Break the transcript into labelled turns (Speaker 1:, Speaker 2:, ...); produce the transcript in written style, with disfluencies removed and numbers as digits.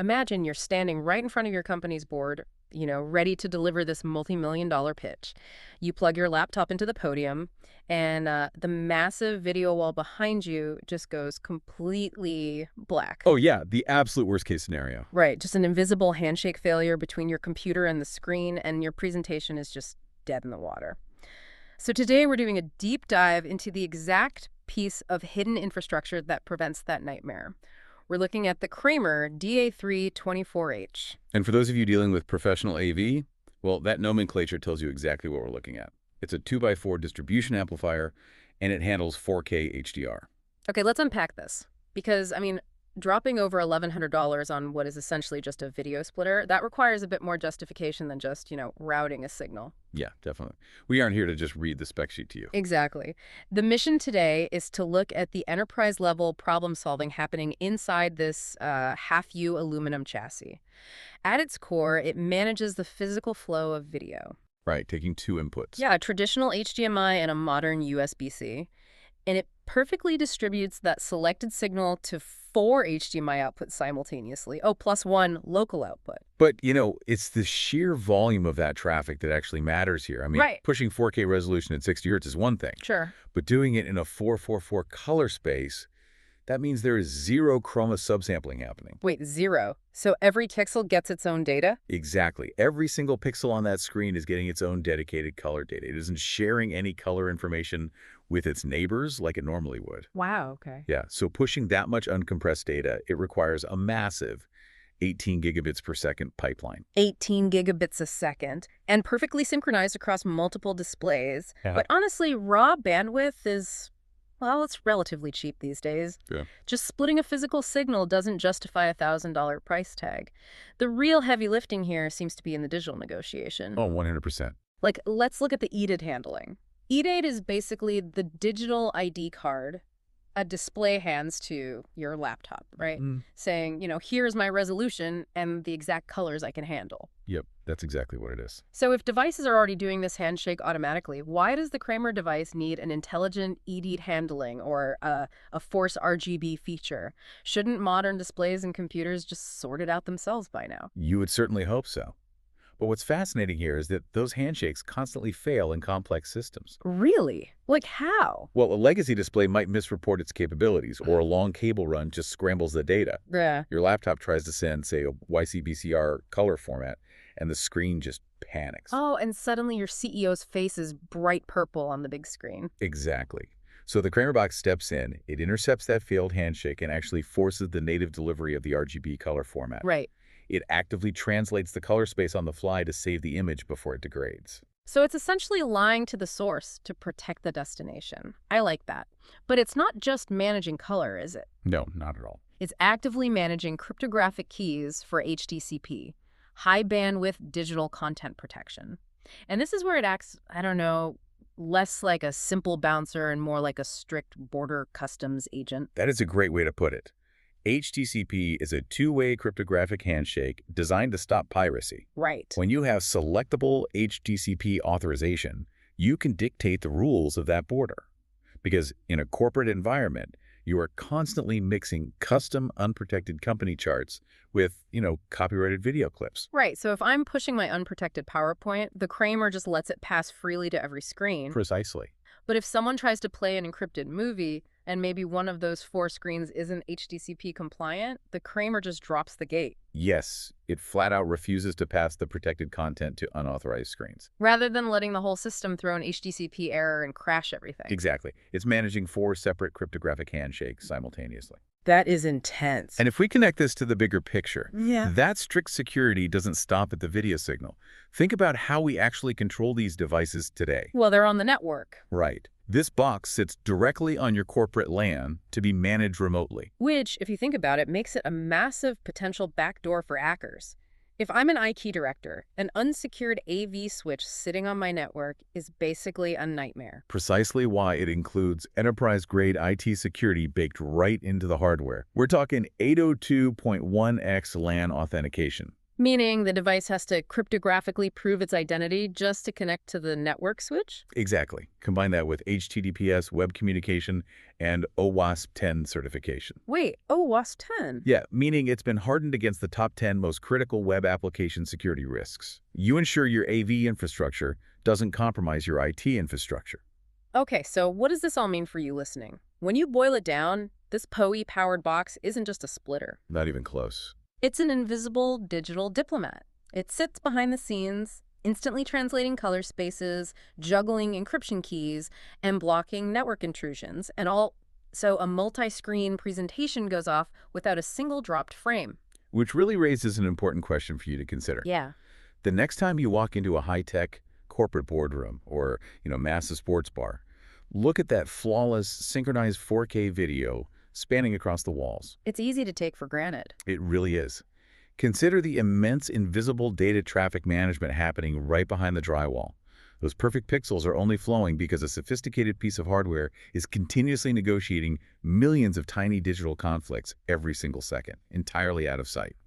Speaker 1: Imagine you're standing right in front of your company's board, ready to deliver this multi-million-dollar pitch. You plug your laptop into the podium, and the massive video wall behind you just goes completely black.
Speaker 2: Oh, yeah, the absolute worst case scenario.
Speaker 1: Right, just an invisible handshake failure between your computer and the screen, and your presentation is just dead in the water. So today we're doing a deep dive into the exact piece of hidden infrastructure that prevents that nightmare. We're looking at the Kramer DA3-24-H.
Speaker 2: And for those of you dealing with professional AV, well, that nomenclature tells you exactly what we're looking at. It's a 2x4 distribution amplifier, and it handles 4K HDR.
Speaker 1: Okay, let's unpack this. Because, dropping over $1,100 on what is essentially just a video splitter, that requires a bit more justification than just, routing a signal.
Speaker 2: Yeah, definitely. We aren't here to just read the spec sheet to you.
Speaker 1: Exactly. The mission today is to look at the enterprise-level problem-solving happening inside this half-U aluminum chassis. At its core, it manages the physical flow of video.
Speaker 2: Right, taking two inputs.
Speaker 1: Yeah, a traditional HDMI and a modern USB-C. And it perfectly distributes that selected signal to 4 HDMI outputs simultaneously. Oh, plus 1 local output.
Speaker 2: But, it's the sheer volume of that traffic that actually matters here.
Speaker 1: Right.
Speaker 2: Pushing 4K resolution at 60 Hz is one thing.
Speaker 1: Sure.
Speaker 2: But doing it in a 4:4:4 color space, that means there is zero chroma subsampling happening.
Speaker 1: Wait, 0? So every pixel gets its own data?
Speaker 2: Exactly. Every single pixel on that screen is getting its own dedicated color data. It isn't sharing any color information with its neighbors like it normally would.
Speaker 1: Wow, okay.
Speaker 2: Yeah, so pushing that much uncompressed data, it requires a massive 18 gigabits per second pipeline.
Speaker 1: 18 gigabits a second, and perfectly synchronized across multiple displays.
Speaker 2: Yeah.
Speaker 1: But honestly, raw bandwidth is, well, it's relatively cheap these days.
Speaker 2: Yeah.
Speaker 1: Just splitting a physical signal doesn't justify a $1,000 price tag. The real heavy lifting here seems to be in the digital negotiation.
Speaker 2: Oh, 100%.
Speaker 1: Let's look at the EDID handling. EDID is basically the digital ID card a display hands to your laptop, right? Saying, here's my resolution and the exact colors I can handle.
Speaker 2: Yep, that's exactly what it is.
Speaker 1: So if devices are already doing this handshake automatically, why does the Kramer device need an intelligent EDID handling or a force RGB feature? Shouldn't modern displays and computers just sort it out themselves by now?
Speaker 2: You would certainly hope so. But what's fascinating here is that those handshakes constantly fail in complex systems.
Speaker 1: Really? Like how?
Speaker 2: Well, a legacy display might misreport its capabilities, or a long cable run just scrambles the data.
Speaker 1: Yeah.
Speaker 2: Your laptop tries to send, say, a YCBCR color format, and the screen just panics.
Speaker 1: Oh, and suddenly your CEO's face is bright purple on the big screen.
Speaker 2: Exactly. So the Kramer box steps in, it intercepts that failed handshake, and actually forces the native delivery of the RGB color format.
Speaker 1: Right.
Speaker 2: It actively translates the color space on the fly to save the image before it degrades.
Speaker 1: So it's essentially lying to the source to protect the destination. I like that. But it's not just managing color, is it?
Speaker 2: No, not at all.
Speaker 1: It's actively managing cryptographic keys for HDCP, high bandwidth digital content protection. And this is where it acts, less like a simple bouncer and more like a strict border customs agent.
Speaker 2: That is a great way to put it. HDCP is a two-way cryptographic handshake designed to stop piracy.
Speaker 1: Right.
Speaker 2: When you have selectable HDCP authorization, you can dictate the rules of that border. Because in a corporate environment, you are constantly mixing custom unprotected company charts with, copyrighted video clips.
Speaker 1: Right. So if I'm pushing my unprotected PowerPoint, the Kramer just lets it pass freely to every screen.
Speaker 2: Precisely.
Speaker 1: But if someone tries to play an encrypted movie, and maybe one of those 4 screens isn't HDCP compliant, the Kramer just drops the gate.
Speaker 2: Yes, it flat out refuses to pass the protected content to unauthorized screens.
Speaker 1: Rather than letting the whole system throw an HDCP error and crash everything.
Speaker 2: Exactly. It's managing 4 separate cryptographic handshakes simultaneously.
Speaker 1: That is intense.
Speaker 2: And if we connect this to the bigger picture,
Speaker 1: Yeah.
Speaker 2: that strict security doesn't stop at the video signal. Think about how we actually control these devices today.
Speaker 1: Well, they're on the network.
Speaker 2: Right. This box sits directly on your corporate LAN to be managed remotely.
Speaker 1: Which, if you think about it, makes it a massive potential backdoor for hackers. If I'm an IT director, an unsecured AV switch sitting on my network is basically a nightmare.
Speaker 2: Precisely why it includes enterprise-grade IT security baked right into the hardware. We're talking 802.1x LAN authentication.
Speaker 1: Meaning the device has to cryptographically prove its identity just to connect to the network switch?
Speaker 2: Exactly. Combine that with HTTPS web communication and OWASP 10 certification.
Speaker 1: Wait, OWASP 10?
Speaker 2: Yeah, meaning it's been hardened against the top 10 most critical web application security risks. You ensure your AV infrastructure doesn't compromise your IT infrastructure.
Speaker 1: Okay, so what does this all mean for you listening? When you boil it down, this PoE-powered box isn't just a splitter.
Speaker 2: Not even close.
Speaker 1: It's an invisible digital diplomat. It sits behind the scenes, instantly translating color spaces, juggling encryption keys, and blocking network intrusions, and all so a multi-screen presentation goes off without a single dropped frame.
Speaker 2: Which really raises an important question for you to consider.
Speaker 1: Yeah.
Speaker 2: The next time you walk into a high-tech corporate boardroom or, massive sports bar, look at that flawless, synchronized 4K video spanning across the walls.
Speaker 1: It's easy to take for granted.
Speaker 2: It really is. Consider the immense invisible data traffic management happening right behind the drywall. Those perfect pixels are only flowing because a sophisticated piece of hardware is continuously negotiating millions of tiny digital conflicts every single second, entirely out of sight.